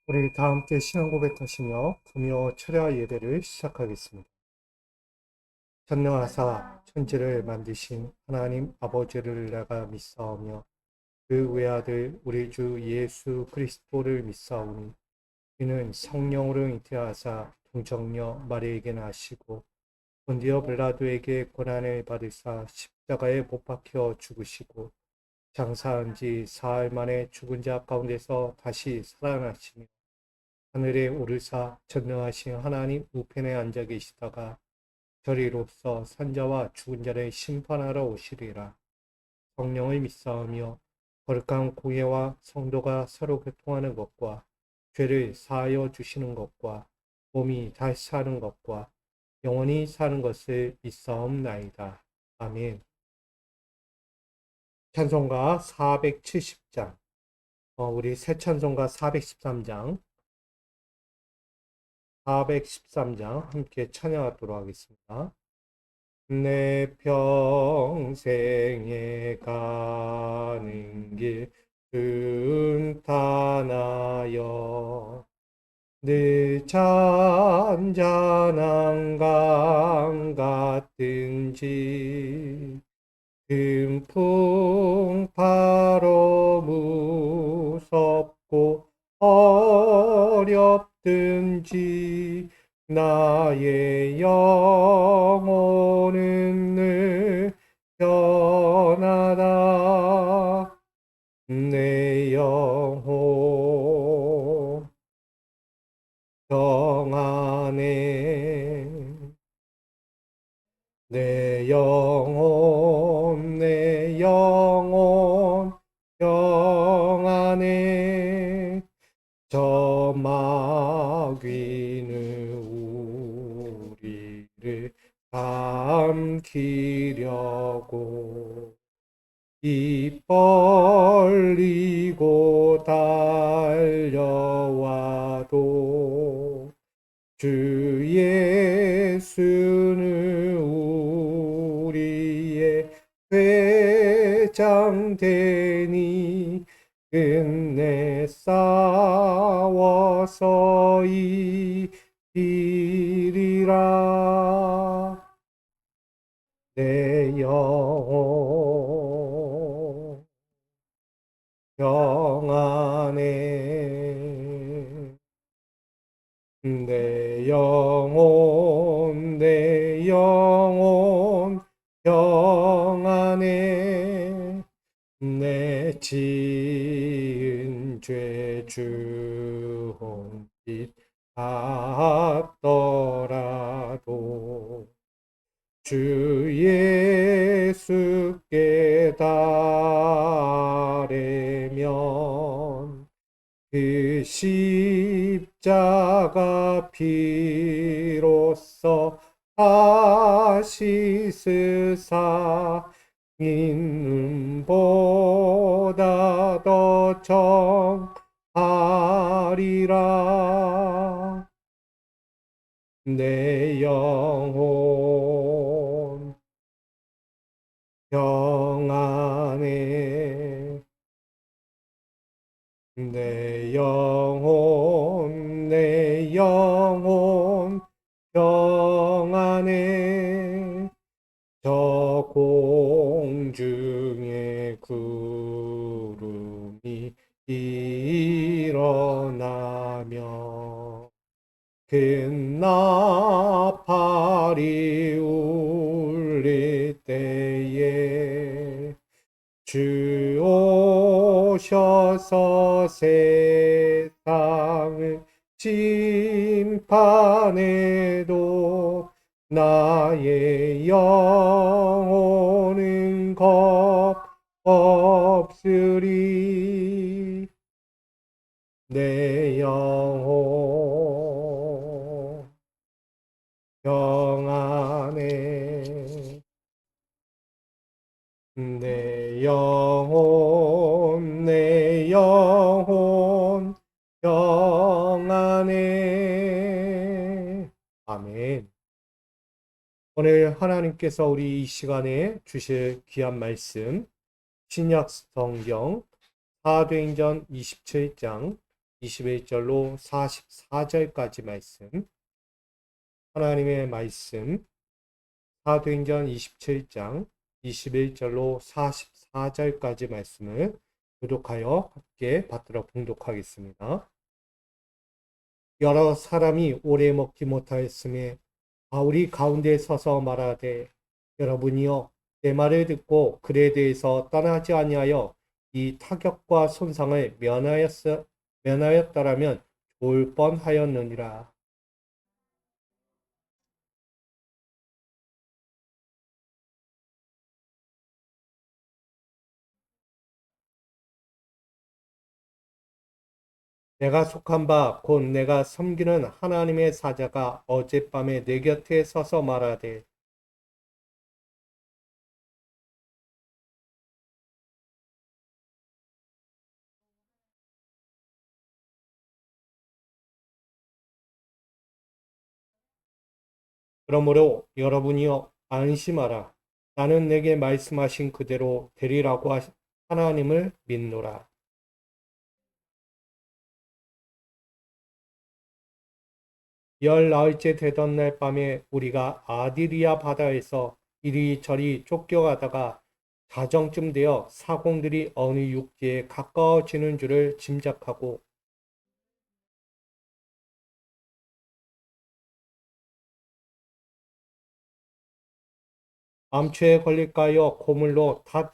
우리 다 함께 신앙 고백하시며 금요 철야 예배를 시작하겠습니다. 전능하사 천지를 만드신 하나님 아버지를 내가 믿사오며 그 외아들 우리 주 예수 그리스도를 믿사오니 이는 성령으로 잉태하사 동정녀 마리에게 나시고 본디오 빌라도에게 고난을 받으사 십자가에 못 박혀 죽으시고 장사한 지 사흘 만에 죽은 자 가운데서 다시 살아나시며 하늘에 오르사 전능하신 하나님 우편에 앉아 계시다가 저리로서 산자와 죽은 자를 심판하러 오시리라. 성령을 믿사오며 거룩한 공예와 성도가 서로 교통하는 것과 죄를 사하여 주시는 것과 몸이 다시 사는 것과 영원히 사는 것을 믿사옵나이다. 아멘. 찬송가 470장, 우리 새 찬송가 413장 413장 함께 찬양하도록 하겠습니다. 내 평생에 가는 길 순탄하여 늘 잔잔한 강 같든지 금풍 바로 무섭고 어렵든지 나의 영혼은 늘 편하다. 내 영혼 평안해. 내 영혼 평안해. 저 마귀는 우리를 삼키려고 입 벌리고 달려와도 주 예수는 우리의 회장되니 끝내 싸워서 이기리라. 내 영혼 평안해. 내 영혼 평안해. 내 지은 죄 주홍빛 같더라도 주 예수께 달래면 그 십자가 피로써 다시 쓰사 인눈보다 더 정하리라. 내 영혼 평안해. 내 영혼 평안해. 저 공중에 구름이 일어나며 큰 나팔이 울릴 때에 주 오셔서 세상을 심판해도 나의 영혼은 겁 없으리. 내 영혼 평안해. 내 영혼 평안해. 아멘. 오늘 하나님께서 우리 이 시간에 주실 귀한 말씀 신약 성경 사도행전 27장 21절로 44절까지 말씀, 하나님의 말씀, 사도행전 27장 21절로 44절까지 말씀을 교독하여 함께 받들어 봉독하겠습니다. 여러 사람이 오래 먹지 못하였음에 바울이 가운데 서서 말하되, 여러분이여, 내 말을 듣고 글에 대해서 떠나지 아니하여 이 타격과 손상을 면하였더라면 좋을 뻔하였느니라. 내가 속한 바 곧 내가 섬기는 하나님의 사자가 어젯밤에 내 곁에 서서 말하되, 그러므로 여러분이여 안심하라. 나는 내게 말씀하신 그대로 되리라고 하나님을 믿노라. 열나흘째 되던 날 밤에 우리가 아디리아 바다에서 이리저리 쫓겨가다가 자정쯤 되어 사공들이 어느 육지에 가까워지는 줄을 짐작하고 암초에 걸릴까 하여 고물로 닷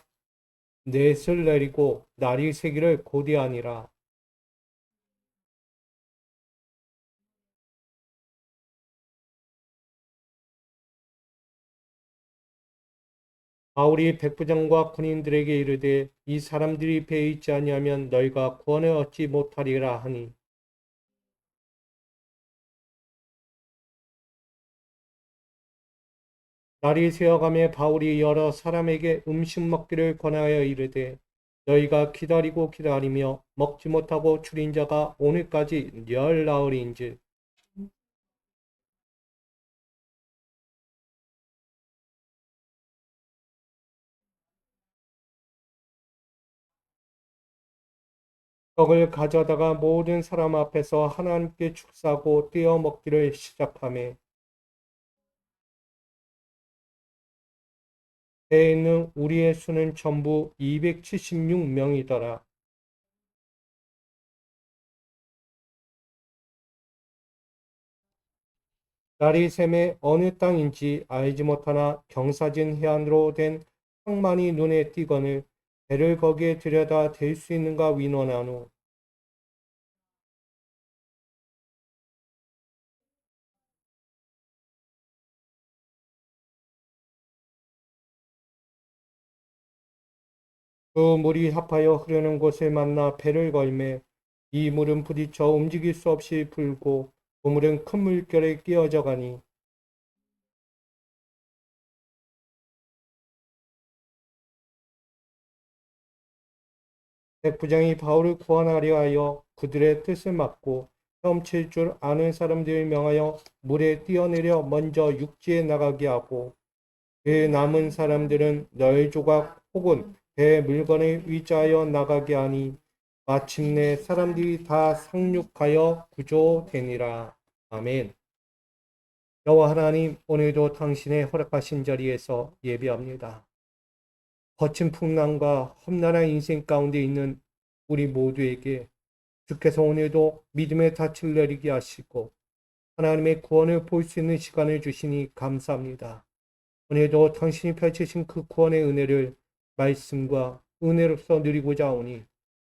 넷을 내리고 날이 새기를 고대하니라. 바울이 백부장과 군인들에게 이르되, 이 사람들이 배에 있지 아니하면 너희가 구원을 얻지 못하리라 하니, 날이 새어가며 바울이 여러 사람에게 음식 먹기를 권하여 이르되, 너희가 기다리고 기다리며 먹지 못하고 줄인 자가 오늘까지 열나흘인즉 떡을 가져다가 모든 사람 앞에서 하나님께 축사하고 떼어 먹기를 시작하며, 배에 있는 우리의 수는 전부 276명이더라. 날이 샘에 어느 땅인지 알지 못하나 경사진 해안으로 된 항만이 눈에 띄거늘 배를 거기에 들여다 댈 수 있는가 위논하노. 그 물이 합하여 흐르는 곳을 만나 배를 걸매 이 물은 부딪혀 움직일 수 없이 불고 그 물은 큰 물결에 끼어져 가니 백부장이 바울을 구원하려 하여 그들의 뜻을 막고 헤엄칠 줄 아는 사람들을 명하여 물에 뛰어내려 먼저 육지에 나가게 하고 그 남은 사람들은 널 조각 혹은 배 물건을 위자하여 나가게 하니 마침내 사람들이 다 상륙하여 구조되니라. 아멘. 여호와 하나님, 오늘도 당신의 허락하신 자리에서 예배합니다. 거친 풍랑과 험난한 인생 가운데 있는 우리 모두에게 주께서 오늘도 믿음의 닻을 내리게 하시고 하나님의 구원을 볼 수 있는 시간을 주시니 감사합니다. 오늘도 당신이 펼치신 그 구원의 은혜를 말씀과 은혜로서 누리고자 하오니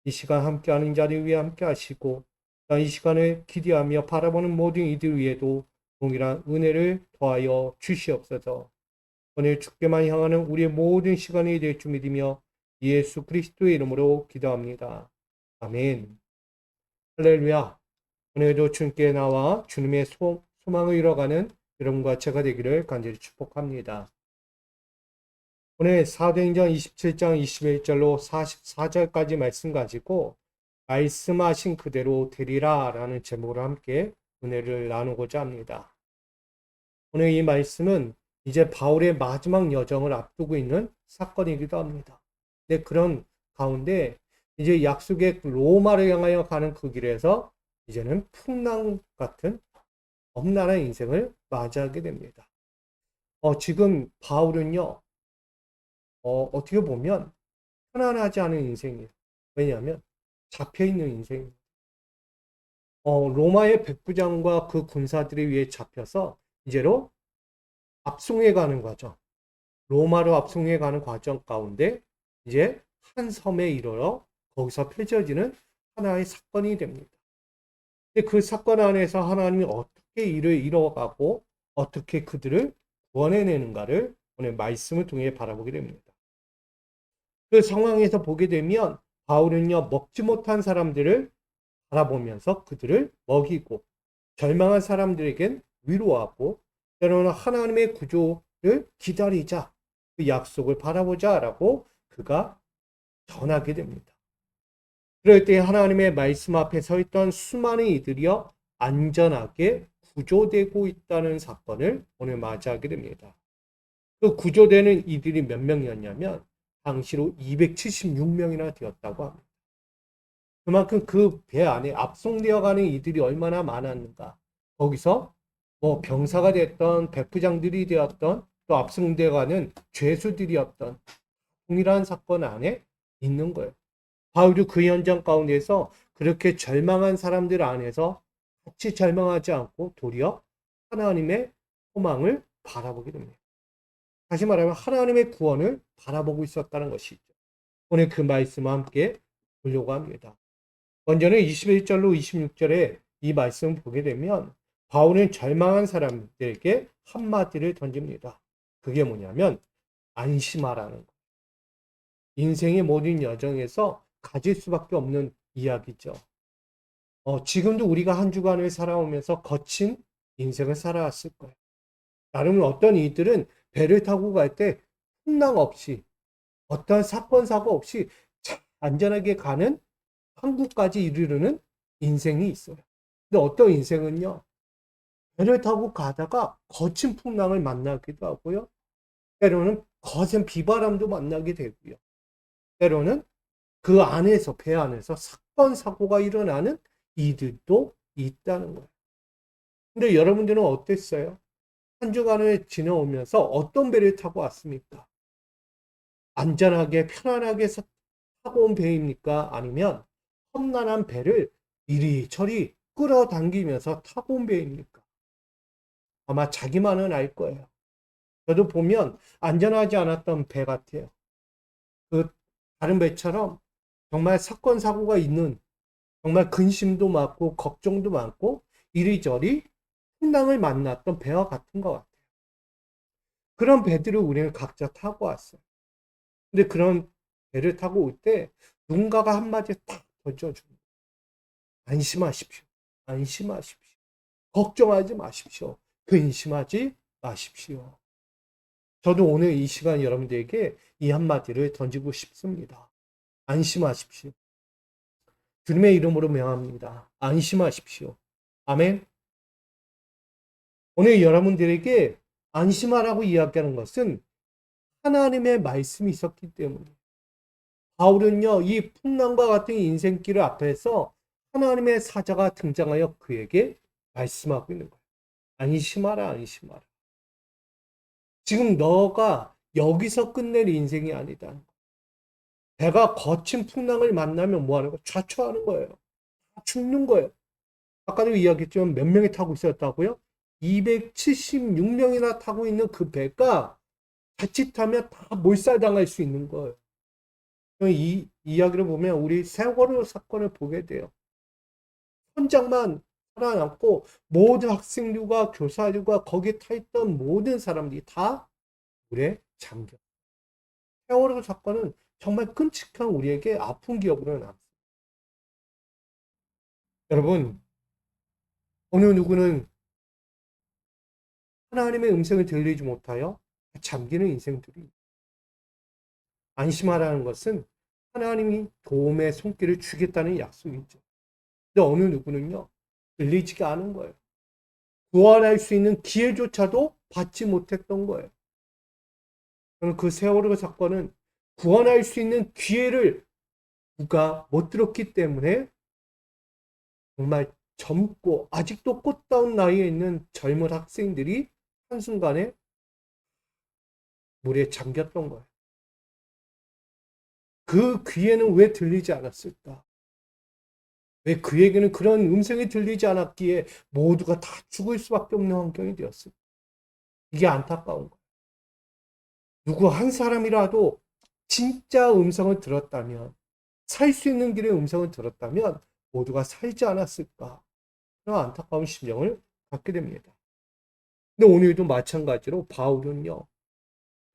이 시간 함께하는 자를 위해 함께 하시고 이 시간을 기대하며 바라보는 모든 이들 위에도 동일한 은혜를 더하여 주시옵소서. 오늘 주께만 향하는 우리의 모든 시간이 될 줄 믿으며 예수 그리스도의 이름으로 기도합니다. 아멘. 할렐루야. 오늘도 주님께 나와 주님의 소망을 이뤄가는 여러분과 제가 되기를 간절히 축복합니다. 오늘 사도행전 27장 21절로 44절까지 말씀 가지고 말씀하신 그대로 되리라 라는 제목으로 함께 은혜를 나누고자 합니다. 오늘 이 말씀은 이제 바울의 마지막 여정을 앞두고 있는 사건이기도 합니다. 근데 그런 가운데 이제 약속의 로마를 향하여 가는 그 길에서 이제는 풍랑 같은 험난한 인생을 맞이하게 됩니다. 지금 바울은요, 어떻게 보면 편안하지 않은 인생이에요. 왜냐하면 잡혀있는 인생이에요. 로마의 백부장과 그 군사들에 의해 잡혀서 이제로 압송해 가는 과정, 로마로 압송해 가는 과정 가운데 이제 한 섬에 이르러 거기서 펼쳐지는 하나의 사건이 됩니다. 근데 그 사건 안에서 하나님이 어떻게 일을 이뤄가고 어떻게 그들을 구원해내는가를 오늘 말씀을 통해 바라보게 됩니다. 그 상황에서 보게 되면 바울은요, 먹지 못한 사람들을 바라보면서 그들을 먹이고 절망한 사람들에겐 위로하고 때로는 하나님의 구조를 기다리자, 그 약속을 바라보자라고 그가 전하게 됩니다. 그럴 때 하나님의 말씀 앞에 서 있던 수많은 이들이여 안전하게 구조되고 있다는 사건을 오늘 맞이하게 됩니다. 그 구조되는 이들이 몇 명이었냐면 당시로 276명이나 되었다고 합니다. 그만큼 그 배 안에 압송되어 가는 이들이 얼마나 많았는가. 거기서 뭐 병사가 됐던 백부장들이 되었던 또 압송되어 가는 죄수들이었던 동일한 사건 안에 있는 거예요. 바울도 그 현장 가운데서 그렇게 절망한 사람들 안에서 같이 절망하지 않고 도리어 하나님의 소망을 바라보게 됩니다. 다시 말하면 하나님의 구원을 바라보고 있었다는 것이죠. 오늘 그 말씀과 함께 보려고 합니다. 먼저는 21절로 26절에 이 말씀을 보게 되면 바울은 절망한 사람들에게 한마디를 던집니다. 그게 뭐냐면 안심하라는 것. 인생의 모든 여정에서 가질 수밖에 없는 이야기죠. 지금도 우리가 한 주간을 살아오면서 거친 인생을 살아왔을 거예요. 나름 어떤 이들은 배를 타고 갈 때 풍랑 없이 어떤 사건 사고 없이 안전하게 가는 한국까지 이르르는 인생이 있어요. 근데 어떤 인생은요, 배를 타고 가다가 거친 풍랑을 만나기도 하고요. 때로는 거센 비바람도 만나게 되고요. 때로는 그 안에서, 배 안에서 사건, 사고가 일어나는 이들도 있다는 거예요. 근데 여러분들은 어땠어요? 한 주간을 지나오면서 어떤 배를 타고 왔습니까? 안전하게, 편안하게 타고 온 배입니까? 아니면 험난한 배를 이리저리 끌어당기면서 타고 온 배입니까? 아마 자기만은 알 거예요. 저도 보면 안전하지 않았던 배 같아요. 그 다른 배처럼 정말 사건, 사고가 있는 정말 근심도 많고 걱정도 많고 이리저리 풍랑을 만났던 배와 같은 것 같아요. 그런 배들을 우리는 각자 타고 왔어요. 근데 그런 배를 타고 올 때 누군가가 한마디 딱 던져줍니다. 안심하십시오. 안심하십시오. 걱정하지 마십시오. 근심하지 마십시오. 저도 오늘 이 시간 여러분들에게 이 한마디를 던지고 싶습니다. 안심하십시오. 주님의 이름으로 명합니다. 안심하십시오. 아멘. 오늘 여러분들에게 안심하라고 이야기하는 것은 하나님의 말씀이 있었기 때문에 바울은요, 이 풍랑과 같은 인생길 앞에서 하나님의 사자가 등장하여 그에게 말씀하고 있는 거예요. 안심하라, 안심하라. 지금 너가 여기서 끝낼 인생이 아니다. 배가 거친 풍랑을 만나면 뭐 하는 거예요? 좌초하는 거예요. 죽는 거예요. 아까도 이야기했지만 몇 명이 타고 있었다고요? 276명이나 타고 있는 그 배가 자칫하면 다 몰살당할 수 있는 거예요. 이 이야기를 보면 우리 세월호 사건을 보게 돼요. 현장만 살아남고 모든 학생들과 교사들과 거기에 타 있던 모든 사람들이 다 물에 잠겨. 세월호 사건은 정말 끔찍한 우리에게 아픈 기억으로 남습니다. 여러분, 어느 누구는 하나님의 음성을 들리지 못하여 잠기는 인생들이 안심하라는 것은 하나님이 도움의 손길을 주겠다는 약속이죠. 근데 어느 누구는요, 들리지가 않은 거예요. 구원할 수 있는 기회조차도 받지 못했던 거예요. 저는 그 세월호 사건은 구원할 수 있는 기회를 누가 못 들었기 때문에 정말 젊고 아직도 꽃다운 나이에 있는 젊은 학생들이 한순간에 물에 잠겼던 거예요. 그 귀에는 왜 들리지 않았을까? 왜 그에게는 그런 음성이 들리지 않았기에 모두가 다 죽을 수밖에 없는 환경이 되었을까? 이게 안타까운 거예요. 누구 한 사람이라도 진짜 음성을 들었다면, 살 수 있는 길의 음성을 들었다면 모두가 살지 않았을까? 그런 안타까운 심정을 갖게 됩니다. 근데 오늘도 마찬가지로 바울은요,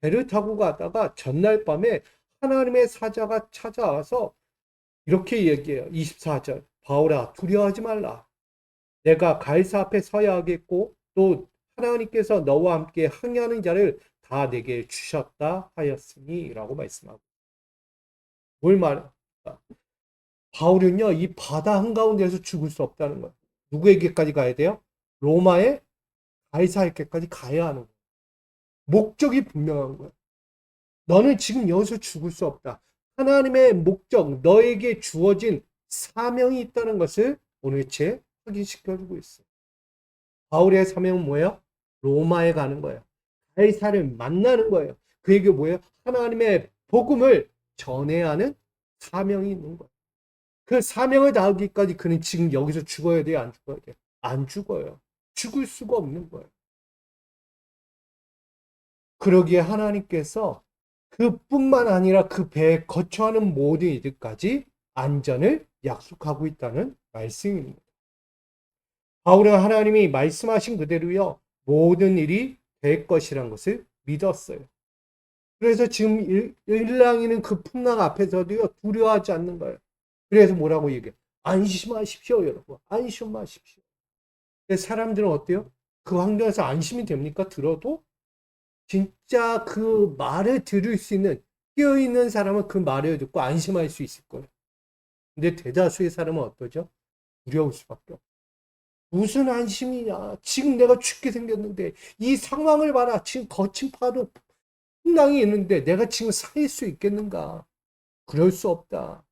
배를 타고 가다가 전날 밤에 하나님의 사자가 찾아와서 이렇게 얘기해요. 24절. 바울아, 두려워하지 말라. 내가 가이사 앞에 서야 하겠고 또 하나님께서 너와 함께 항해하는 자를 다 내게 주셨다 하였으니 라고 말씀하고, 뭘 말할까? 바울은요, 이 바다 한가운데에서 죽을 수 없다는 거예요. 누구에게까지 가야 돼요? 로마의 가이사에게까지 가야 하는 거예요. 목적이 분명한 거예요. 너는 지금 여기서 죽을 수 없다. 하나님의 목적, 너에게 주어진 사명이 있다는 것을 오늘째 확인시켜주고 있어요. 바울의 사명은 뭐예요? 로마에 가는 거예요. 가이사를 만나는 거예요. 그에게 뭐예요? 하나님의 복음을 전해야 하는 사명이 있는 거예요. 그 사명을 다하기까지 그는 지금 여기서 죽어야 돼요? 안 죽어야 돼요? 안 죽어요. 죽을 수가 없는 거예요. 그러기에 하나님께서 그뿐만 아니라 그 배에 거처하는 모든 이들까지 안전을 약속하고 있다는 말씀입니다. 바울은 하나님이 말씀하신 그대로요, 모든 일이 될 것이란 것을 믿었어요. 그래서 지금 일랑이는 그 풍랑 앞에서도요, 두려워하지 않는 거예요. 그래서 뭐라고 얘기해요? 안심하십시오, 여러분. 안심하십시오. 사람들은 어때요? 그 환경에서 안심이 됩니까? 들어도? 진짜 그 말을 들을 수 있는, 깨어있는 사람은 그 말을 듣고 안심할 수 있을 거예요. 근데 대다수의 사람은 어떠죠? 두려울 수밖에 없어요. 무슨 안심이냐? 지금 내가 죽게 생겼는데, 이 상황을 봐라. 지금 거친 파도, 풍랑이 있는데, 내가 지금 살 수 있겠는가? 그럴 수 없다.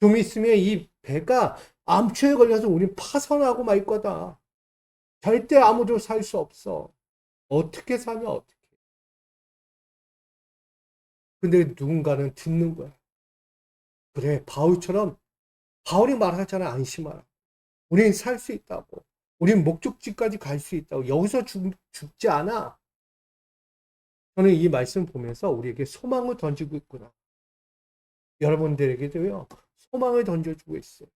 좀 있으면 이 배가 암초에 걸려서 우린 파손하고 말 거다. 절대 아무도 살 수 없어. 어떻게 사냐, 어떻게. 근데 누군가는 듣는 거야. 그래, 바울처럼, 바울이 말하잖아, 안심하라. 우린 살 수 있다고. 우린 목적지까지 갈 수 있다고. 여기서 죽지 않아. 저는 이 말씀 보면서 우리에게 소망을 던지고 있구나. 여러분들에게도요, 소망을 던져주고 있어요.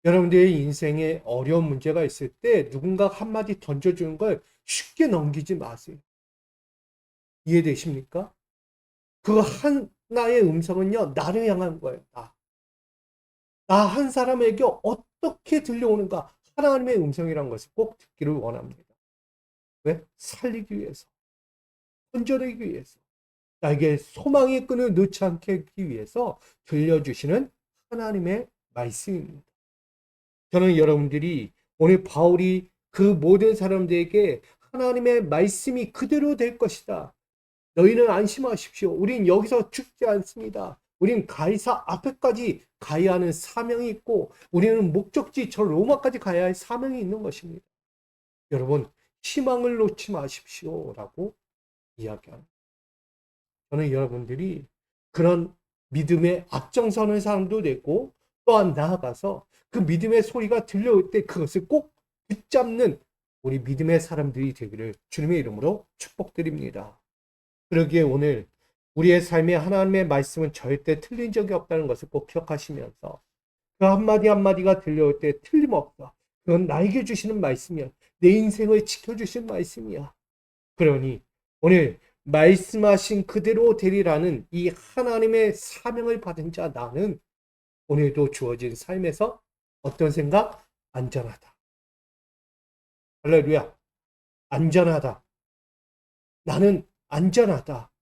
여러분들의 인생에 어려운 문제가 있을 때 누군가 한마디 던져주는 걸 쉽게 넘기지 마세요. 이해되십니까? 그 하나의 음성은요, 나를 향한 거예요. 나 한 사람에게 어떻게 들려오는가? 하나님의 음성이라는 것을 꼭 듣기를 원합니다. 왜? 살리기 위해서. 건져내기 위해서. 나에게 소망의 끈을 놓지 않게 하기 위해서 들려주시는 하나님의 말씀입니다. 저는 여러분들이 오늘 바울이 그 모든 사람들에게 하나님의 말씀이 그대로 될 것이다. 너희는 안심하십시오. 우린 여기서 죽지 않습니다. 우린 가이사 앞에까지 가야 하는 사명이 있고 우리는 목적지 저 로마까지 가야 할 사명이 있는 것입니다. 여러분, 희망을 놓지 마십시오 라고 이야기합니다. 저는 여러분들이 그런 믿음의 앞장서는 사람도 되고 또한 나아가서 그 믿음의 소리가 들려올 때 그것을 꼭 붙잡는 우리 믿음의 사람들이 되기를 주님의 이름으로 축복드립니다. 그러기에 오늘 우리의 삶에 하나님의 말씀은 절대 틀린 적이 없다는 것을 꼭 기억하시면서 그 한마디 한마디가 들려올 때 틀림없다. 그건 나에게 주시는 말씀이야. 내 인생을 지켜주신 말씀이야. 그러니 오늘 말씀하신 그대로 되리라는 이 하나님의 사명을 받은 자 나는 오늘도 주어진 삶에서 어떤 생각? 안전하다. 할렐루야. 안전하다. 나는 안전하다.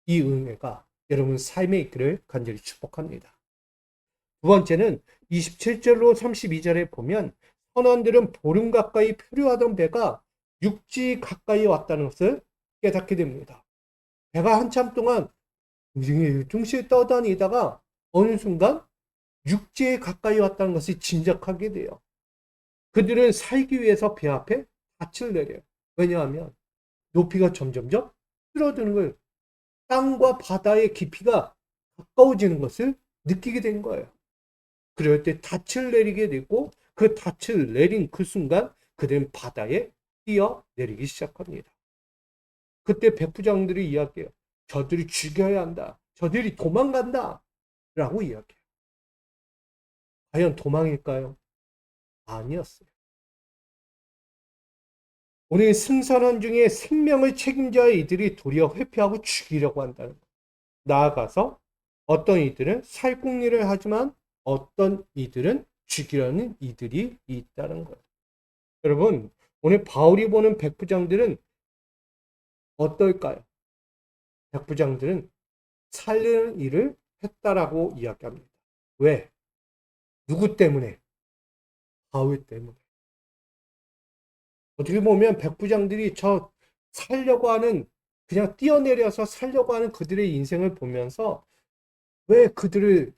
이 은혜가 여러분 삶에 있기를 간절히 축복합니다. 두 번째는 27절로 32절에 보면 선원들은 보름 가까이 표류하던 배가 육지 가까이 왔다는 것을 깨닫게 됩니다. 배가 한참 동안 둥실 떠다니다가 어느 순간 육지에 가까이 왔다는 것을 짐작하게 돼요. 그들은 살기 위해서 배 앞에 닻을 내려요. 왜냐하면 높이가 점점점 줄어드는 걸, 땅과 바다의 깊이가 가까워지는 것을 느끼게 된 거예요. 그럴 때 닻을 내리게 되고 그 닻을 내린 그 순간 그들은 바다에 뛰어내리기 시작합니다. 그때 백부장들이 이야기해요. 저들이 죽여야 한다. 저들이 도망간다. 라고 이야기해요. 과연 도망일까요? 아니었어요. 우리 승선원 중에 생명을 책임져야 이들이 도리어 회피하고 죽이려고 한다는 거예요. 나아가서 어떤 이들은 살궁리를 하지만 어떤 이들은 죽이려는 이들이 있다는 거예요. 여러분, 오늘 바울이 보는 백부장들은 어떨까요? 백부장들은 살리는 일을 했다라고 이야기합니다. 왜? 누구 때문에? 바울 때문에. 어떻게 보면 백부장들이 저 살려고 하는, 그냥 뛰어내려서 살려고 하는 그들의 인생을 보면서 왜 그들을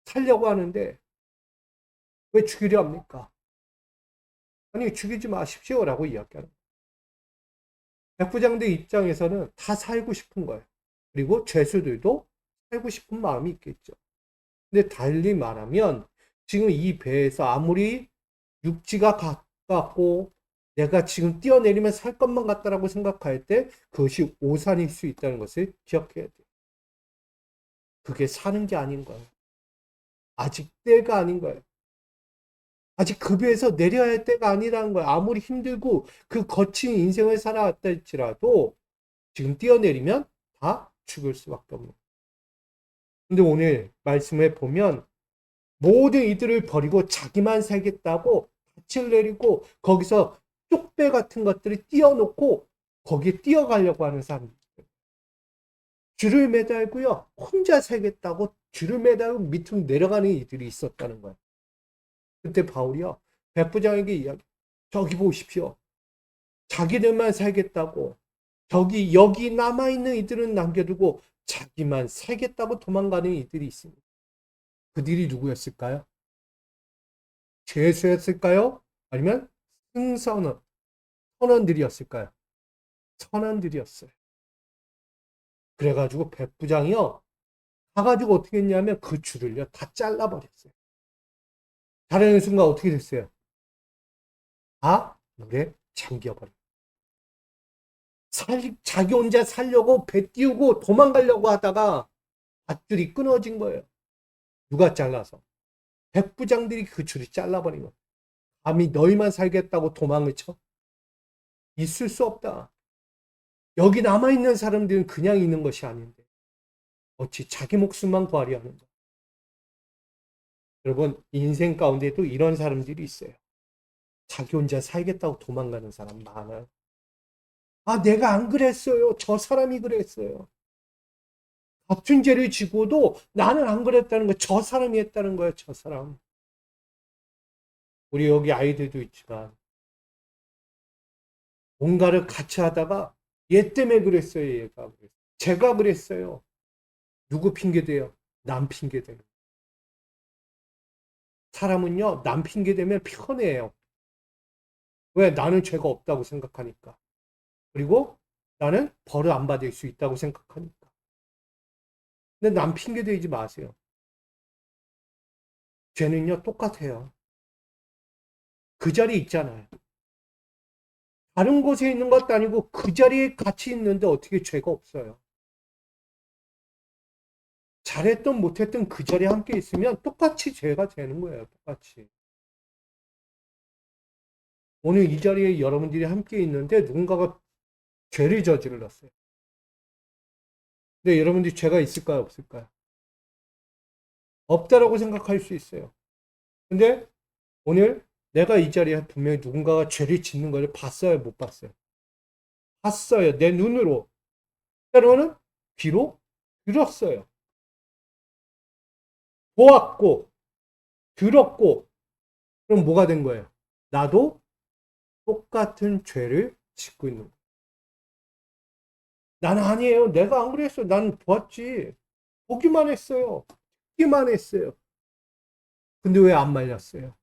살려고 하는데 왜 죽이려 합니까? 아니, 죽이지 마십시오라고 이야기하는 거예요. 백부장들 입장에서는 다 살고 싶은 거예요. 그리고 죄수들도 살고 싶은 마음이 있겠죠. 근데 달리 말하면 지금 이 배에서 아무리 육지가 가깝고 내가 지금 뛰어내리면 살 것만 같다라고 생각할 때 그것이 오산일 수 있다는 것을 기억해야 돼요. 그게 사는 게 아닌 거예요. 아직 때가 아닌 거예요. 아직 그 배에서 내려야 할 때가 아니라는 거예요. 아무리 힘들고 그 거친 인생을 살아왔다 할지라도 지금 뛰어내리면 다 죽을 수밖에 없는 거예요. 근데 오늘 말씀에 보면 모든 이들을 버리고 자기만 살겠다고 닻을 내리고 거기서 쪽배 같은 것들을 띄워놓고 거기에 뛰어가려고 하는 사람들. 줄을 매달고요. 혼자 살겠다고 줄을 매달고 밑으로 내려가는 이들이 있었다는 거예요. 그때 바울이요. 백부장에게 이야기. 저기 보십시오. 자기들만 살겠다고 여기 남아있는 이들은 남겨두고 자기만 살겠다고 도망가는 이들이 있습니다. 그들이 누구였을까요? 죄수였을까요? 아니면 승선원, 선원들이었을까요? 선원들이었어요. 그래가지고 백부장이요. 가가지고 어떻게 했냐면 그 줄을요. 다 잘라버렸어요. 자르는 순간 어떻게 됐어요? 다 물에 잠겨버려요. 자기 혼자 살려고 배 띄우고 도망가려고 하다가 밧줄이 끊어진 거예요. 누가 잘라서? 백부장들이 그 줄을 잘라버린 거예요. 감히 너희만 살겠다고 도망을 쳐? 있을 수 없다. 여기 남아있는 사람들은 그냥 있는 것이 아닌데 어찌 자기 목숨만 구하려 하는가. 여러분, 인생 가운데도 이런 사람들이 있어요. 자기 혼자 살겠다고 도망가는 사람 많아요. 아, 내가 안 그랬어요. 저 사람이 그랬어요. 같은 죄를 지고도 나는 안 그랬다는 거, 저 사람이 했다는 거예요. 저 사람. 우리 여기 아이들도 있지만 뭔가를 같이 하다가 얘 때문에 그랬어요. 얘가 그랬어요. 제가 그랬어요. 누구 핑계대요? 남 핑계대요. 사람은요, 남 핑계대면 편해요. 왜? 나는 죄가 없다고 생각하니까. 그리고 나는 벌을 안 받을 수 있다고 생각하니까. 근데 남 핑계대지 마세요. 죄는요, 똑같아요. 그 자리에 있잖아요. 다른 곳에 있는 것도 아니고 그 자리에 같이 있는데 어떻게 죄가 없어요. 잘했든 못했든 그 자리에 함께 있으면 똑같이 죄가 되는 거예요. 똑같이. 오늘 이 자리에 여러분들이 함께 있는데 누군가가 죄를 저질렀어요. 근데 여러분들이 죄가 있을까요? 없을까요? 없다라고 생각할 수 있어요. 근데 오늘 내가 이 자리에 분명히 누군가가 죄를 짓는 걸 봤어요? 못 봤어요? 봤어요. 내 눈으로. 때로는 귀로 들었어요. 보았고, 들었고, 그럼 뭐가 된 거예요? 나도 똑같은 죄를 짓고 있는 거예요. 나는 아니에요. 내가 안 그랬어요. 나는 보았지. 보기만 했어요. 듣기만 했어요. 근데 왜 안 말렸어요?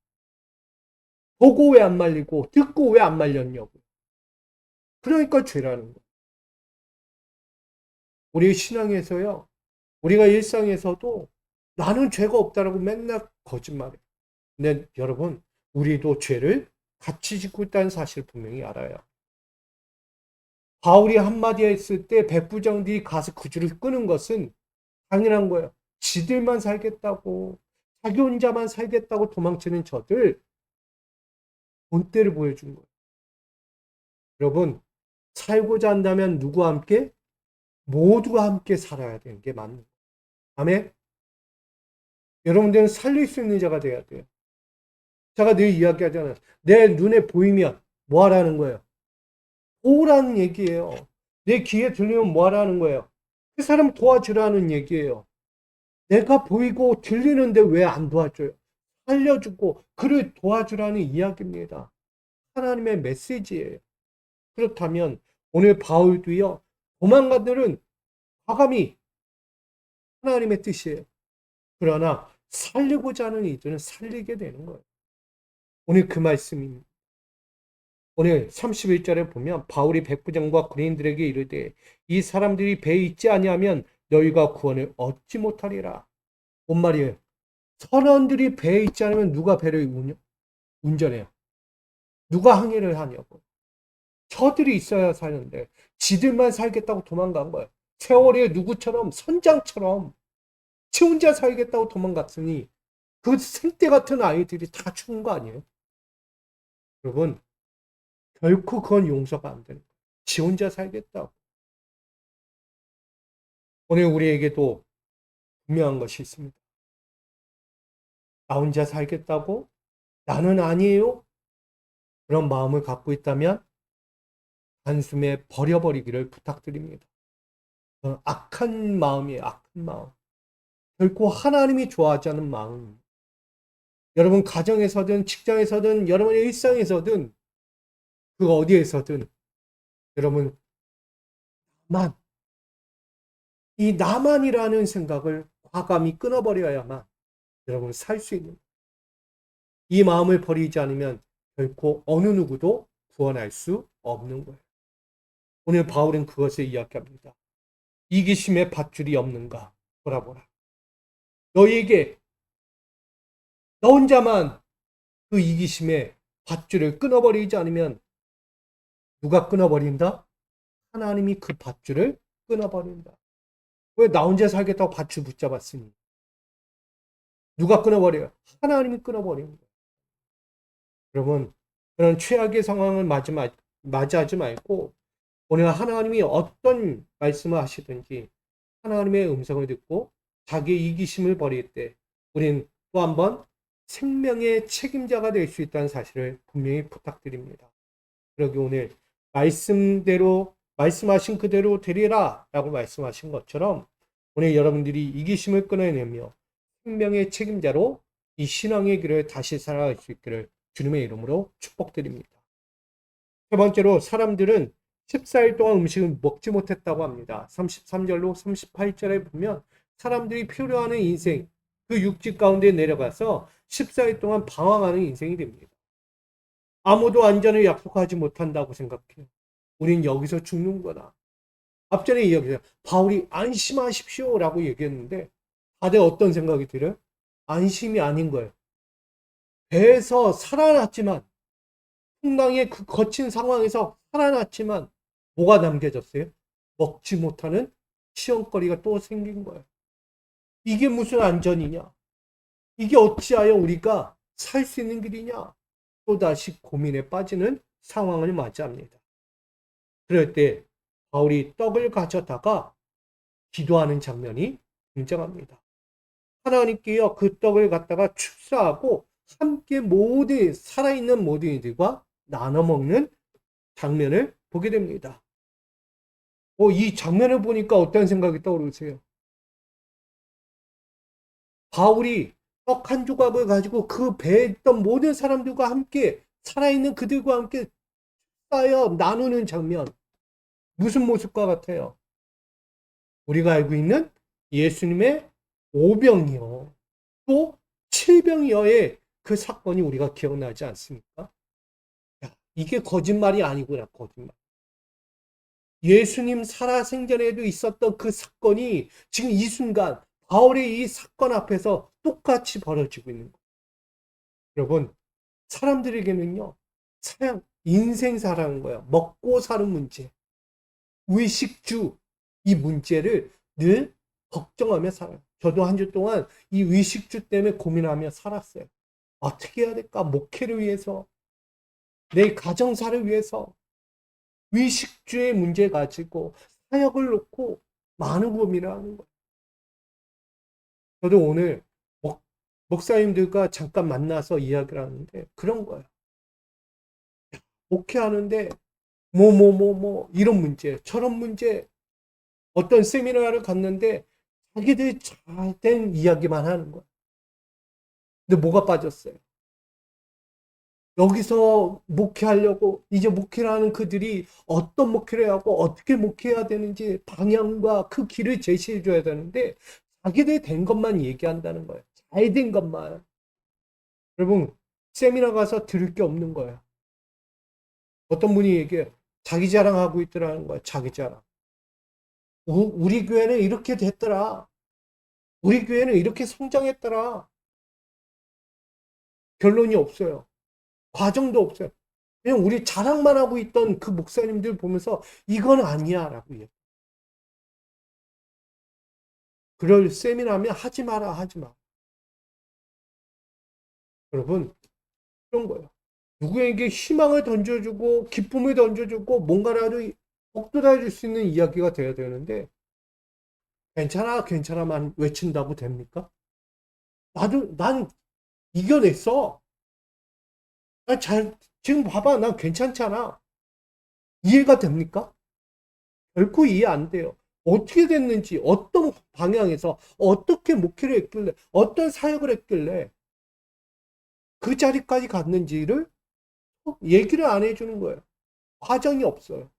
보고 왜 안 말리고 듣고 왜 안 말렸냐고. 그러니까 죄라는 거예요. 우리 신앙에서요. 우리가 일상에서도 나는 죄가 없다라고 맨날 거짓말해요. 근데 여러분, 우리도 죄를 같이 짓고 있다는 사실을 분명히 알아요. 바울이 한마디 했을 때 백부장들이 가서 그 줄을 끄는 것은 당연한 거예요. 지들만 살겠다고, 자기 혼자만 살겠다고 도망치는 저들 본때를 보여준 거예요. 여러분, 살고자 한다면 누구와 함께? 모두가 함께 살아야 되는 게 맞는 거예요. 아멘? 여러분들은 살릴 수 있는 자가 돼야 돼요. 제가 늘 이야기하잖아요. 내 눈에 보이면 뭐 하라는 거예요? 보라는 얘기예요. 내 귀에 들리면 뭐 하라는 거예요? 그 사람 도와주라는 얘기예요. 내가 보이고 들리는데 왜 안 도와줘요? 살려주고 그를 도와주라는 이야기입니다. 하나님의 메시지예요. 그렇다면 오늘 바울도요. 도망가들은 과감히 하나님의 뜻이에요. 그러나 살리고자 하는 이들은 살리게 되는 거예요. 오늘 그 말씀입니다. 오늘 31절에 보면 바울이 백부장과 군인들에게 이르되 이 사람들이 배에 있지 아니하면 너희가 구원을 얻지 못하리라. 뭔 말이에요? 선원들이 배에 있지 않으면 누가 배를 운전해요? 누가 항해를 하냐고. 저들이 있어야 사는데 지들만 살겠다고 도망간 거예요. 세월에 누구처럼 선장처럼 지 혼자 살겠다고 도망갔으니 그 생떼 같은 아이들이 다 죽은 거 아니에요? 여러분, 결코 그건 용서가 안 되는 거예요. 지 혼자 살겠다고. 오늘 우리에게도 분명한 것이 있습니다. 나 혼자 살겠다고? 나는 아니에요? 그런 마음을 갖고 있다면 단숨에 버려버리기를 부탁드립니다. 악한 마음이에요. 악한 마음. 결코 하나님이 좋아하지 않는 마음. 여러분 가정에서든 직장에서든 여러분의 일상에서든 그 어디에서든 여러분 만 이 나만이라는 생각을 과감히 끊어버려야만 여러분 살 수 있는 이 마음을 버리지 않으면 결코 어느 누구도 구원할 수 없는 거예요. 오늘 바울은 그것을 이야기합니다. 이기심의 밧줄이 없는가 돌아보라. 너희에게 너 혼자만 그 이기심의 밧줄을 끊어버리지 않으면 누가 끊어버린다? 하나님이 그 밧줄을 끊어버린다. 왜 나 혼자 살겠다고 밧줄 붙잡았으니? 누가 끊어버려요? 하나님이 끊어버리는 거예요. 여러분, 그런 최악의 상황을 맞이하지 말고 오늘 하나님이 어떤 말씀을 하시든지 하나님의 음성을 듣고 자기의 이기심을 버릴 때 우린 또 한 번 생명의 책임자가 될 수 있다는 사실을 분명히 부탁드립니다. 그러기 오늘 말씀하신 그대로 되리라 라고 말씀하신 것처럼 오늘 여러분들이 이기심을 끊어내며 생명의 책임자로 이 신앙의 길을 다시 살아갈 수 있기를 주님의 이름으로 축복드립니다. 세 번째로 사람들은 14일 동안 음식을 먹지 못했다고 합니다. 33절로 38절에 보면 사람들이 필요하는 인생, 그 육지 가운데 내려가서 14일 동안 방황하는 인생이 됩니다. 아무도 안전을 약속하지 못한다고 생각해요. 우린 여기서 죽는 거다. 앞전에 이야기했어요. 바울이 안심하십시오 라고 얘기했는데 다들 어떤 생각이 들어요? 안심이 아닌 거예요. 배에서 살아났지만 풍랑의 그 거친 상황에서 살아났지만 뭐가 남겨졌어요? 먹지 못하는 시험거리가 또 생긴 거예요. 이게 무슨 안전이냐? 이게 어찌하여 우리가 살 수 있는 길이냐? 또다시 고민에 빠지는 상황을 맞이합니다. 그럴 때 바울이 떡을 가져다가 기도하는 장면이 등장합니다. 하나님께요 그 떡을 갖다가 축사하고 함께 모든 살아있는 모든 이들과 나눠 먹는 장면을 보게 됩니다. 이 장면을 보니까 어떤 생각이 떠오르세요? 바울이 떡 한 조각을 가지고 그 배에 있던 모든 사람들과 함께 살아있는 그들과 함께 쌓여 나누는 장면. 무슨 모습과 같아요? 우리가 알고 있는 예수님의 5병이요. 또 7병이어의 그 사건이 우리가 기억나지 않습니까? 야, 이게 거짓말이 아니구나, 거짓말. 예수님 살아생전에도 있었던 그 사건이 지금 이 순간 바울의 이 사건 앞에서 똑같이 벌어지고 있는 거예요. 여러분, 사람들에게는요, 인생 살아가는 거예요. 먹고 사는 문제, 의식주, 이 문제를 늘 걱정하며 살아요. 저도 한 주 동안 이 의식주 때문에 고민하며 살았어요. 어떻게 해야 될까? 목회를 위해서, 내 가정사를 위해서, 의식주의 문제 가지고 사역을 놓고 많은 고민을 하는 거예요. 저도 오늘 목사님들과 잠깐 만나서 이야기를 하는데 그런 거예요. 목회하는데 이런 문제, 저런 문제, 어떤 세미나를 갔는데 자기들이 잘된 이야기만 하는 거예요. 근데 뭐가 빠졌어요? 여기서 목회하려고 이제 목회를 하는 그들이 어떤 목회를 하고 어떻게 목회해야 되는지 방향과 그 길을 제시해 줘야 되는데 자기들 된 것만 얘기한다는 거예요. 잘 된 것만. 여러분, 세미나 가서 들을 게 없는 거예요. 어떤 분이 얘기해. 자기 자랑하고 있더라는 거예요. 자기 자랑. 우리 교회는 이렇게 됐더라. 우리 교회는 이렇게 성장했더라. 결론이 없어요. 과정도 없어요. 그냥 우리 자랑만 하고 있던 그 목사님들 보면서 이건 아니야 라고 얘기해요. 그럴 세미나면 하지 마라, 하지 마. 여러분, 그런 거예요. 누구에게 희망을 던져주고 기쁨을 던져주고 뭔가라도 복돋아 줄 수 있는 이야기가 돼야 되는데 괜찮아, 괜찮아만 외친다고 됩니까? 난 이겨냈어. 지금 봐봐, 난 괜찮잖아. 이해가 됩니까? 결코 이해 안 돼요. 어떻게 됐는지, 어떤 방향에서, 어떻게 목회를 했길래, 어떤 사역을 했길래 그 자리까지 갔는지를 얘기를 안 해주는 거예요. 과정이 없어요.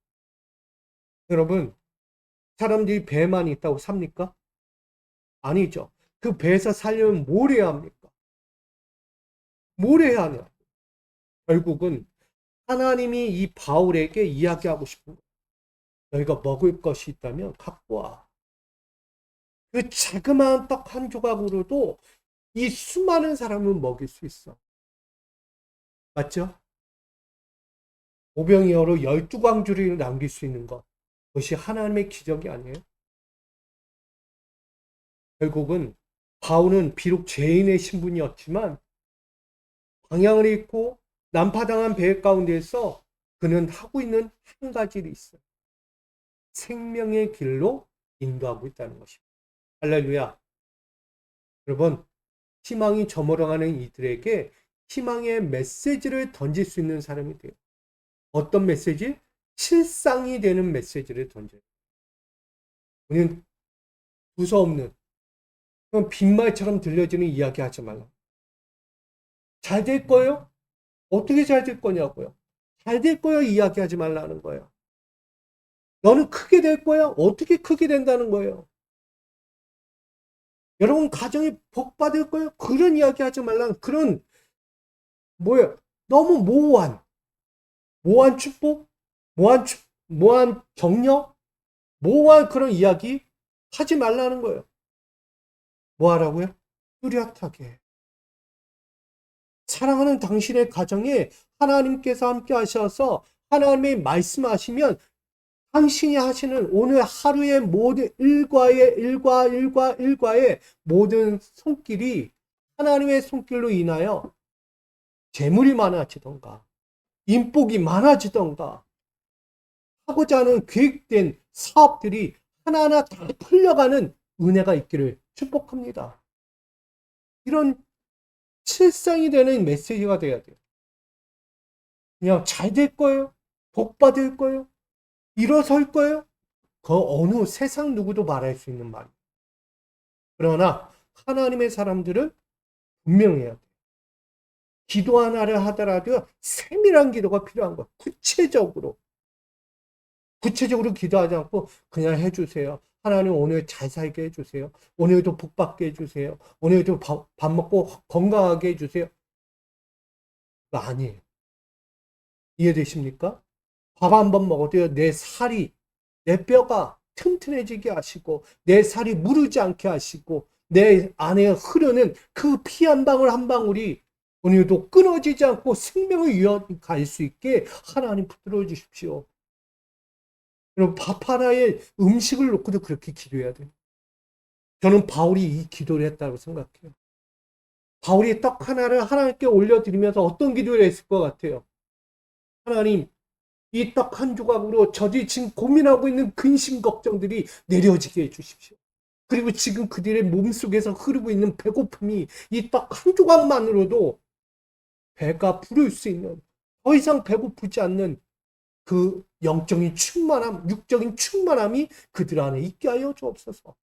여러분, 사람들이 배만 있다고 삽니까? 아니죠. 그 배에서 살려면 뭘 해야 합니까? 뭘 해야 하냐? 결국은 하나님이 이 바울에게 이야기하고 싶은 거예요. 너희가 먹을 것이 있다면 갖고 와. 그 자그마한 떡 한 조각으로도 이 수많은 사람을 먹일 수 있어. 맞죠? 오병이어로 12광주를 남길 수 있는 것. 그것이 하나님의 기적이 아니에요? 결국은 바울은 비록 죄인의 신분이었지만 방향을 잃고 난파당한 배 가운데서 그는 하고 있는 한 가지를 있어요. 생명의 길로 인도하고 있다는 것입니다. 할렐루야. 여러분, 희망이 저물어가는 이들에게 희망의 메시지를 던질 수 있는 사람이 돼요. 어떤 메시지? 실상이 되는 메시지를 던져요. 우리는 두서없는 그런 빈말처럼 들려지는 이야기 하지 말라. 잘 될 거예요? 어떻게 잘 될 거냐고요. 잘 될 거예요 이야기하지 말라는 거예요. 너는 크게 될 거야? 어떻게 크게 된다는 거예요? 여러분 가정이 복 받을 거예요? 그런 이야기 하지 말라는 그런 뭐예요? 너무 모호한 축복, 모호한 격려, 모호한 그런 이야기 하지 말라는 거예요. 뭐 하라고요? 뚜렷하게. 사랑하는 당신의 가정에 하나님께서 함께 하셔서 하나님이 말씀하시면 당신이 하시는 오늘 하루의 모든 일과의 모든 손길이 하나님의 손길로 인하여 재물이 많아지던가 인복이 많아지던가 하고자 하는 계획된 사업들이 하나하나 다 풀려가는 은혜가 있기를 축복합니다. 이런 실상이 되는 메시지가 돼야 돼요. 그냥 잘 될 거예요. 복 받을 거예요. 일어설 거예요. 그 어느 세상 누구도 말할 수 있는 말이에요. 그러나 하나님의 사람들은 분명해야 돼요. 기도 하나를 하더라도 세밀한 기도가 필요한 거예요. 구체적으로 기도하지 않고 그냥 해주세요. 하나님 오늘 잘 살게 해주세요. 오늘도 복 받게 해주세요. 오늘도 밥 먹고 건강하게 해주세요. 그거 아니에요. 이해되십니까? 밥 한 번 먹어도요, 내 뼈가 튼튼해지게 하시고, 내 살이 무르지 않게 하시고, 내 안에 흐르는 그 피 한 방울 한 방울이 오늘도 끊어지지 않고 생명을 이어갈 수 있게 하나님 붙들어 주십시오. 여러분, 밥 하나에 음식을 놓고도 그렇게 기도해야 돼요. 저는 바울이 이 기도를 했다고 생각해요. 바울이 떡 하나를 하나님께 올려드리면서 어떤 기도를 했을 것 같아요? 하나님, 이 떡 한 조각으로 저들이 지금 고민하고 있는 근심 걱정들이 내려지게 해주십시오. 그리고 지금 그들의 몸속에서 흐르고 있는 배고픔이 이 떡 한 조각만으로도 배가 부를 수 있는, 더 이상 배고프지 않는 그 영적인 충만함, 육적인 충만함이 그들 안에 있게 하여 주옵소서.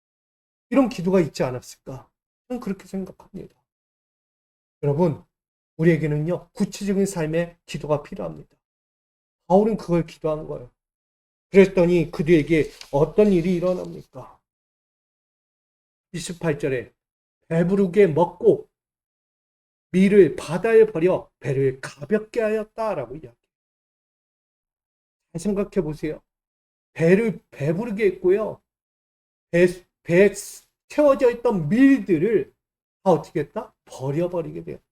이런 기도가 있지 않았을까? 저는 그렇게 생각합니다. 여러분, 우리에게는요, 구체적인 삶의 기도가 필요합니다. 바울은 그걸 기도한 거예요. 그랬더니 그들에게 어떤 일이 일어납니까? 28절에 배부르게 먹고 밀을 바다에 버려 배를 가볍게 하였다라고 이야기해요. 잘 생각해 보세요. 배를 배부르게 했고요. 배에 채워져 있던 밀들을 다 어떻게 했다? 버려버리게 되었다.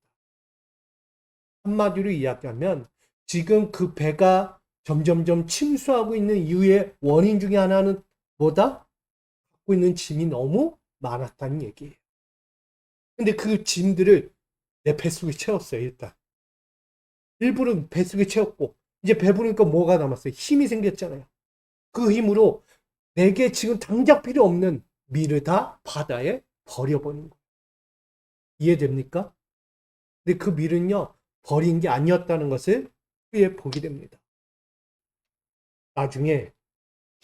한마디로 이야기하면 지금 그 배가 점점점 침수하고 있는 이유의 원인 중에 하나는 뭐다? 갖고 있는 짐이 너무 많았다는 얘기예요. 근데 그 짐들을 내 뱃속에 채웠어요, 일단. 일부러 뱃속에 채웠고, 이제 배부르니까 뭐가 남았어요? 힘이 생겼잖아요. 그 힘으로 내게 지금 당장 필요 없는 밀을 다 바다에 버려버린 거예요. 이해됩니까? 근데 그 밀은요, 버린 게 아니었다는 것을 후에 보게 됩니다. 나중에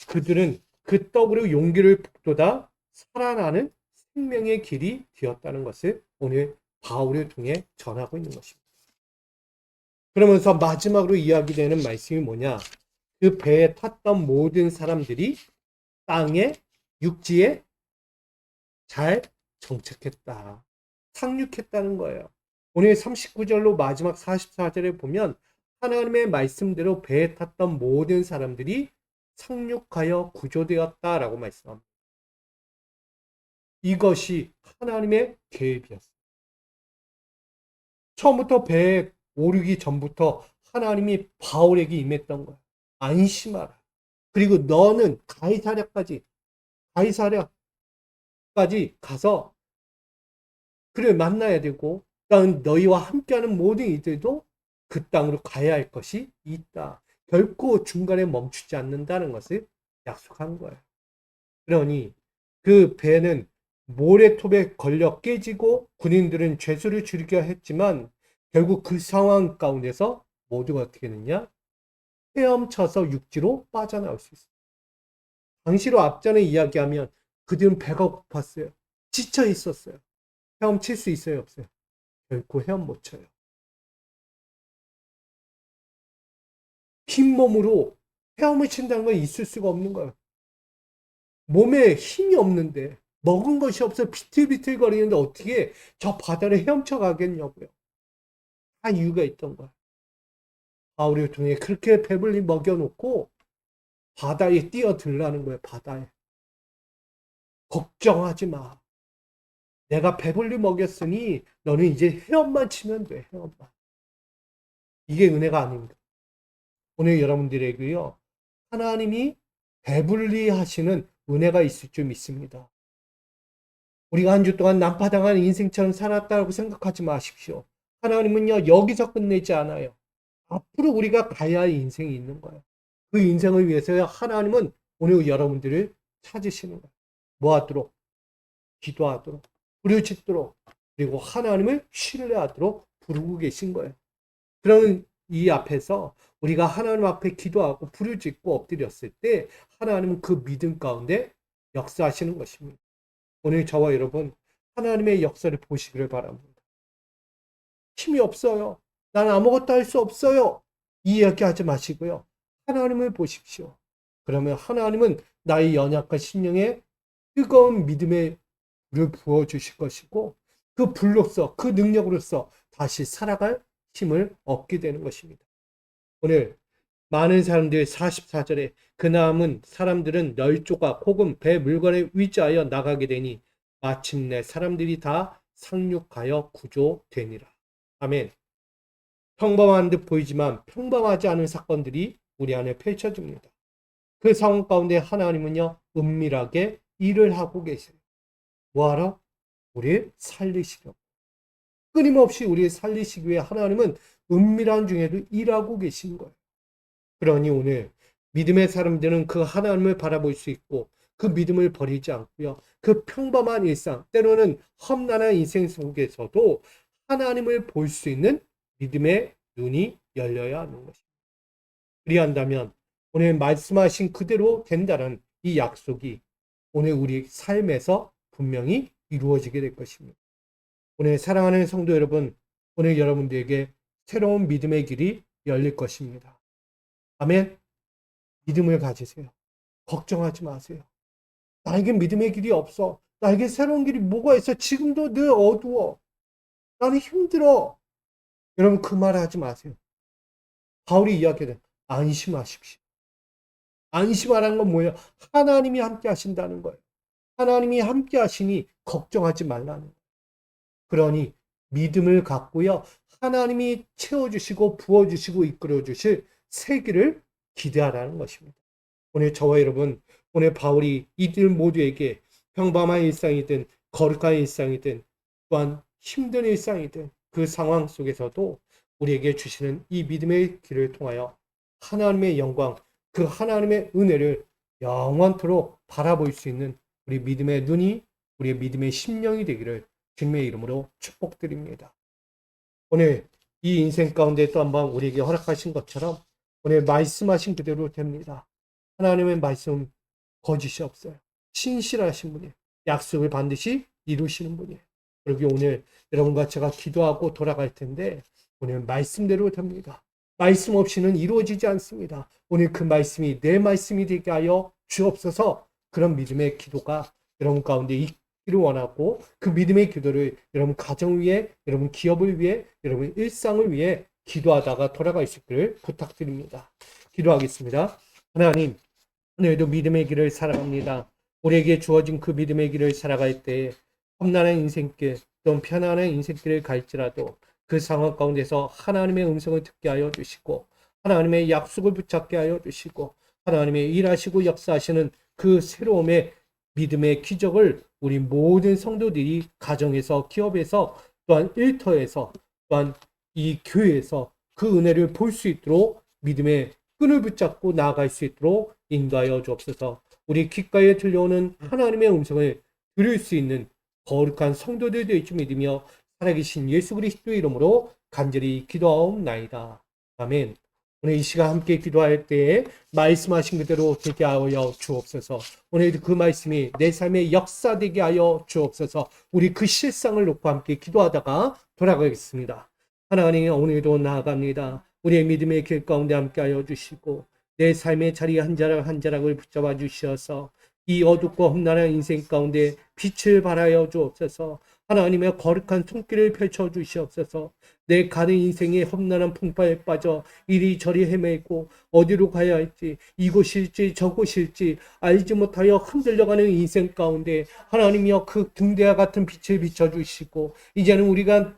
그들은 그 떡으로 용기를 북돋아 살아나는 생명의 길이 되었다는 것을 오늘 바울을 통해 전하고 있는 것입니다. 그러면서 마지막으로 이야기되는 말씀이 뭐냐? 그 배에 탔던 모든 사람들이 땅에, 육지에 잘 정착했다. 상륙했다는 거예요. 오늘 39절로 마지막 44절에 보면 하나님의 말씀대로 배에 탔던 모든 사람들이 상륙하여 구조되었다라고 말씀합니다. 이것이 하나님의 계획이었어요. 처음부터 배에 오르기 전부터 하나님이 바울에게 임했던 거예요. 안심하라. 그리고 너는 가이사랴까지 가서 그를 만나야 되고, 땅 너희와 함께하는 모든 이들도 그 땅으로 가야 할 것이 있다. 결코 중간에 멈추지 않는다는 것을 약속한 거예요. 그러니 그 배는 모래톱에 걸려 깨지고 군인들은 죄수를 죽이려 했지만 결국 그 상황 가운데서 모두가 어떻게 됐냐? 헤엄쳐서 육지로 빠져나올 수 있어요. 당시로 앞전에 이야기하면 그들은 배가 고팠어요. 지쳐 있었어요. 헤엄칠 수 있어요, 없어요? 결코 헤엄 못 쳐요. 빈몸으로 헤엄을 친다는 건 있을 수가 없는 거예요. 몸에 힘이 없는데, 먹은 것이 없어 비틀비틀 거리는데 어떻게 저 바다를 헤엄쳐 가겠냐고요. 다 이유가 있던 거예요. 바울을 통해 그렇게 배불리 먹여놓고 바다에 뛰어들라는 거예요. 바다에. 걱정하지 마. 내가 배불리 먹였으니 너는 이제 헤엄만 치면 돼. 헤엄만. 이게 은혜가 아닙니다. 오늘 여러분들에게요, 하나님이 배불리 하시는 은혜가 있을 줄 믿습니다. 우리가 한 주 동안 난파당한 인생처럼 살았다고 생각하지 마십시오. 하나님은요, 여기서 끝내지 않아요. 앞으로 우리가 가야 할 인생이 있는 거예요. 그 인생을 위해서 하나님은 오늘 여러분들을 찾으시는 거예요. 뭐 하도록? 기도하도록, 부르짖도록, 그리고 하나님을 신뢰하도록 부르고 계신 거예요. 그런 이 앞에서 우리가 하나님 앞에 기도하고 부르짖고 엎드렸을 때 하나님은 그 믿음 가운데 역사하시는 것입니다. 오늘 저와 여러분 하나님의 역사를 보시기를 바랍니다. 힘이 없어요. 난 아무것도 할 수 없어요. 이 이야기하지 마시고요. 하나님을 보십시오. 그러면 하나님은 나의 연약한 심령에 뜨거운 믿음의 불을 부어주실 것이고 그 불로서 그 능력으로서 다시 살아갈 힘을 얻게 되는 것입니다. 오늘 많은 사람들이 44절에 그 남은 사람들은 널 조각 혹은 배 물건에 위치하여 나가게 되니 마침내 사람들이 다 상륙하여 구조되니라. 아멘. 평범한 듯 보이지만 평범하지 않은 사건들이 우리 안에 펼쳐집니다. 그 상황 가운데 하나님은요, 은밀하게 일을 하고 계세요. 뭐하러? 우리를 살리시려고. 끊임없이 우리를 살리시기 위해 하나님은 은밀한 중에도 일하고 계신 거예요. 그러니 오늘 믿음의 사람들은 그 하나님을 바라볼 수 있고 그 믿음을 버리지 않고요. 그 평범한 일상, 때로는 험난한 인생 속에서도 하나님을 볼 수 있는 믿음의 눈이 열려야 하는 것입니다. 그리한다면 오늘 말씀하신 그대로 된다는 이 약속이 오늘 우리 삶에서 분명히 이루어지게 될 것입니다. 오늘 사랑하는 성도 여러분, 오늘 여러분들에게 새로운 믿음의 길이 열릴 것입니다. 아멘. 믿음을 가지세요. 걱정하지 마세요. 나에게 믿음의 길이 없어. 나에게 새로운 길이 뭐가 있어? 지금도 늘 어두워. 나는 힘들어. 여러분 그 말 하지 마세요. 바울이 이야기하는 안심하십시오. 안심하라는 건 뭐예요? 하나님이 함께 하신다는 거예요. 하나님이 함께 하시니 걱정하지 말라는 거예요. 그러니 믿음을 갖고요. 하나님이 채워주시고 부어주시고 이끌어주실 새 길을 기대하라는 것입니다. 오늘 저와 여러분, 오늘 바울이 이들 모두에게 평범한 일상이든 거룩한 일상이든 또한 힘든 일상이든 그 상황 속에서도 우리에게 주시는 이 믿음의 길을 통하여 하나님의 영광, 그 하나님의 은혜를 영원토록 바라볼 수 있는 우리 믿음의 눈이 우리의 믿음의 심령이 되기를 주님의 이름으로 축복드립니다. 오늘 이 인생 가운데 또 한번 우리에게 허락하신 것처럼 오늘 말씀하신 그대로 됩니다. 하나님의 말씀 거짓이 없어요. 신실하신 분이에요. 약속을 반드시 이루시는 분이에요. 그리고 오늘 여러분과 제가 기도하고 돌아갈 텐데 오늘 말씀대로 됩니다. 말씀 없이는 이루어지지 않습니다. 오늘 그 말씀이 내 말씀이 되게 하여 주옵소서. 그런 믿음의 기도가 여러분 가운데 있기를 원하고 그 믿음의 기도를 여러분 가정 위해, 여러분 기업을 위해, 여러분 일상을 위해 기도하다가 돌아갈 수 있기를 부탁드립니다. 기도하겠습니다. 하나님, 오늘도 믿음의 길을 살아갑니다. 우리에게 주어진 그 믿음의 길을 살아갈 때 험난한 인생길, 또 편안한 인생길을 갈지라도 그 상황 가운데서 하나님의 음성을 듣게 하여 주시고 하나님의 약속을 붙잡게 하여 주시고 하나님의 일하시고 역사하시는 그 새로움의 믿음의 기적을 우리 모든 성도들이 가정에서, 기업에서, 또한 일터에서, 또한 이 교회에서 그 은혜를 볼 수 있도록 믿음의 끈을 붙잡고 나아갈 수 있도록 인도하여 주옵소서. 우리 귓가에 들려오는 하나님의 음성을 들을 수 있는 거룩한 성도들 될 줄 믿으며 살아계신 예수 그리스도의 이름으로 간절히 기도하옵나이다. 아멘. 오늘 이 시간 함께 기도할 때에 말씀하신 그대로 되게 하여 주옵소서. 오늘도 그 말씀이 내 삶에 역사되게 하여 주옵소서. 우리 그 실상을 놓고 함께 기도하다가 돌아가겠습니다. 하나님, 오늘도 나아갑니다. 우리의 믿음의 길 가운데 함께 하여 주시고 내 삶의 자리 한 자락 한 자락을 붙잡아 주셔서 이 어둡고 험난한 인생 가운데 빛을 발하여 주옵소서. 하나님의 거룩한 손길을 펼쳐 주시옵소서. 내 가는 인생의 험난한 풍파에 빠져 이리저리 헤매고 어디로 가야 할지, 이곳일지 저곳일지 알지 못하여 흔들려가는 인생 가운데 하나님이여 그 등대와 같은 빛을 비춰주시고 이제는 우리가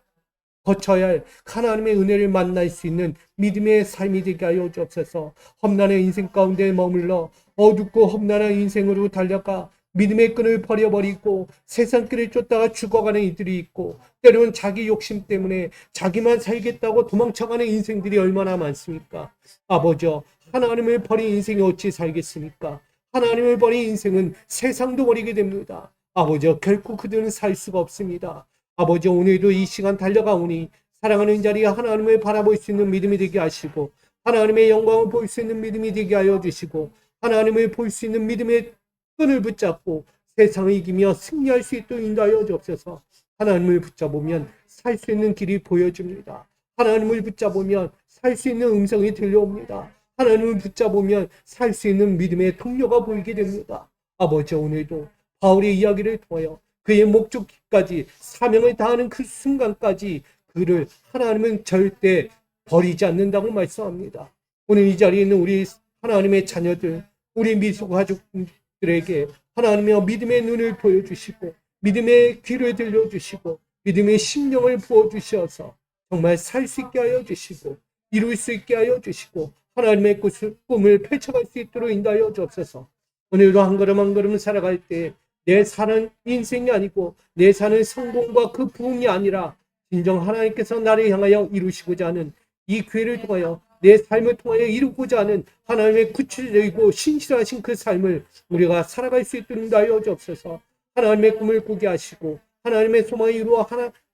거쳐야 할 하나님의 은혜를 만날 수 있는 믿음의 삶이 되게 하여 주옵소서. 험난한 인생 가운데 머물러 어둡고 험난한 인생으로 달려가 믿음의 끈을 버려버리고 세상 길을 쫓다가 죽어가는 이들이 있고 때로는 자기 욕심 때문에 자기만 살겠다고 도망쳐가는 인생들이 얼마나 많습니까? 아버지여, 하나님을 버린 인생이 어찌 살겠습니까? 하나님을 버린 인생은 세상도 버리게 됩니다. 아버지여, 결코 그들은 살 수가 없습니다. 아버지, 오늘도 이 시간 달려가오니 사랑하는 자리에 하나님을 바라볼 수 있는 믿음이 되게 하시고 하나님의 영광을 볼 수 있는 믿음이 되게 하여 주시고 하나님을 볼 수 있는 믿음의 끈을 붙잡고 세상을 이기며 승리할 수 있도록 인도하여 주옵소서. 하나님을 붙잡으면 살 수 있는 길이 보여집니다. 하나님을 붙잡으면 살 수 있는 음성이 들려옵니다. 하나님을 붙잡으면 살 수 있는 믿음의 통로가 보이게 됩니다. 아버지, 오늘도 바울의 이야기를 통하여 그의 목적까지 사명을 다하는 그 순간까지 그를 하나님은 절대 버리지 않는다고 말씀합니다. 오늘 이 자리에 있는 우리 하나님의 자녀들, 우리 미소 가족들에게 하나님의 믿음의 눈을 보여주시고 믿음의 귀를 들려주시고 믿음의 심령을 부어주셔서 정말 살 수 있게 하여 주시고 이룰 수 있게 하여 주시고 하나님의 꿈을 펼쳐갈 수 있도록 인도하여 주옵소서. 오늘도 한 걸음 한 걸음 살아갈 때 내 사는 인생이 아니고 내 사는 성공과 그 부흥이 아니라 진정 하나님께서 나를 향하여 이루시고자 하는 이 기회를 통하여 내 삶을 통하여 이루고자 하는 하나님의 구체적이고 신실하신 그 삶을 우리가 살아갈 수 있도록 인도하여 주옵소서. 하나님의 꿈을 꾸게 하시고 하나님의 소망을 이루어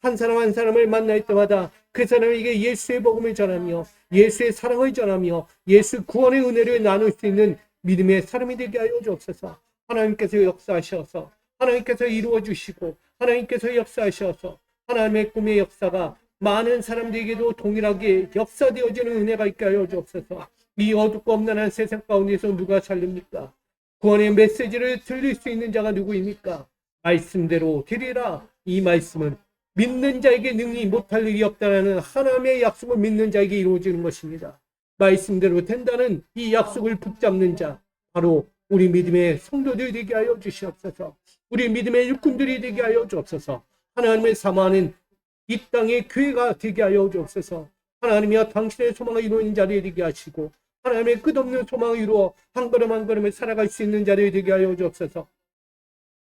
한 사람 한 사람을 만날 때마다 그 사람에게 예수의 복음을 전하며 예수의 사랑을 전하며 예수 구원의 은혜를 나눌 수 있는 믿음의 사람이 되게 하여 주옵소서. 하나님께서 역사하셔서 하나님께서 이루어 주시고 하나님께서 역사하셔서 하나님의 꿈의 역사가 많은 사람들에게도 동일하게 역사되어지는 은혜가 있게 하여 주옵소서. 이 어둡고 엄난한 세상 가운데서 누가 살립니까? 구원의 메시지를 들릴 수 있는 자가 누구입니까? 말씀대로 되리라. 이 말씀은 믿는 자에게 능히 못할 일이 없다는 하나님의 약속을 믿는 자에게 이루어지는 것입니다. 말씀대로 된다는 이 약속을 붙잡는 자, 바로 우리 믿음의 성도들이 되게 하여 주시옵소서. 우리 믿음의 일꾼들이 되게 하여 주옵소서. 하나님을 사모하는 이 땅의 교회가 되게 하여 주옵소서. 하나님이여 당신의 소망을 이루는 자리에 되게 하시고 하나님의 끝없는 소망을 이루어 한 걸음 한 걸음을 살아갈 수 있는 자리에 되게 하여 주옵소서.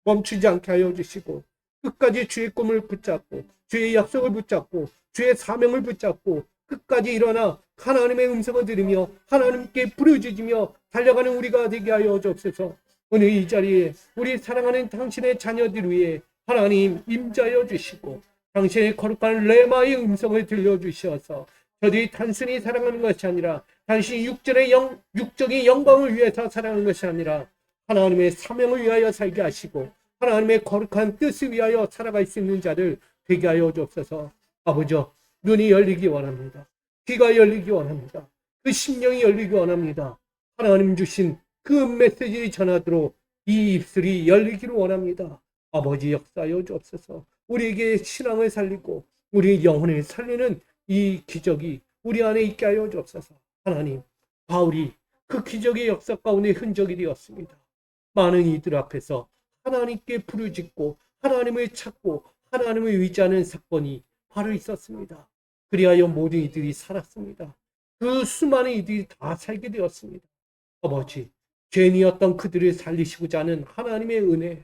멈추지 않게 하여 주시고 끝까지 주의 꿈을 붙잡고 주의 약속을 붙잡고 주의 사명을 붙잡고 끝까지 일어나 하나님의 음성을 들으며 하나님께 부르짖으며 달려가는 우리가 되게 하여 주옵소서. 오늘 이 자리에 우리 사랑하는 당신의 자녀들 위해 하나님 임자여 주시고 당신의 거룩한 레마의 음성을 들려주셔서 저들이 단순히 사랑하는 것이 아니라 당신 육적인 영광을 위해서 사랑하는 것이 아니라 하나님의 사명을 위하여 살게 하시고 하나님의 거룩한 뜻을 위하여 살아갈 수 있는 자를 되게 하여 주옵소서. 아버지, 눈이 열리기 원합니다. 귀가 열리기 원합니다. 그 심령이 열리기 원합니다. 하나님 주신 그 메시지를 전하도록 이 입술이 열리기를 원합니다. 아버지, 역사하여 주옵소서. 우리에게 신앙을 살리고 우리 영혼을 살리는 이 기적이 우리 안에 있게 하여 주옵소서. 하나님, 바울이 그 기적의 역사 가운데 흔적이 되었습니다. 많은 이들 앞에서 하나님께 부르짖고 하나님을 찾고 하나님을 의지하는 사건이 바로 있었습니다. 그리하여 모든 이들이 살았습니다. 그 수많은 이들이 다 살게 되었습니다. 아버지, 죄인이었던 그들을 살리시고자 하는 하나님의 은혜,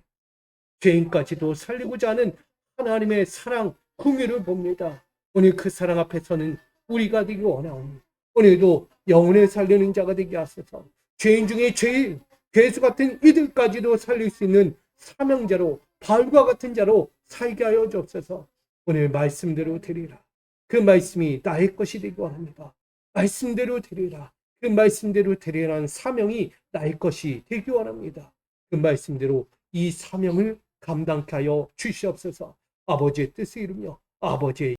죄인까지도 살리고자 하는 하나님의 사랑, 긍휼을 봅니다. 오늘 그 사랑 앞에서는 우리가 되기 원하오니 오늘도 영혼을 살리는 자가 되게 하소서. 죄인 중에 죄인, 괴수 같은 이들까지도 살릴 수 있는 사명자로 바울과 같은 자로 살게 하여 주옵소서. 오늘 말씀대로 되리라. 그 말씀이 나의 것이 되기 원합니다. 말씀대로 되리라. 그 말씀대로 되리라는 사명이 나의 것이 되기 원합니다. 그 말씀대로 이 사명을 감당케 하여 주시옵소서. 아버지의 뜻을 이루며 아버지의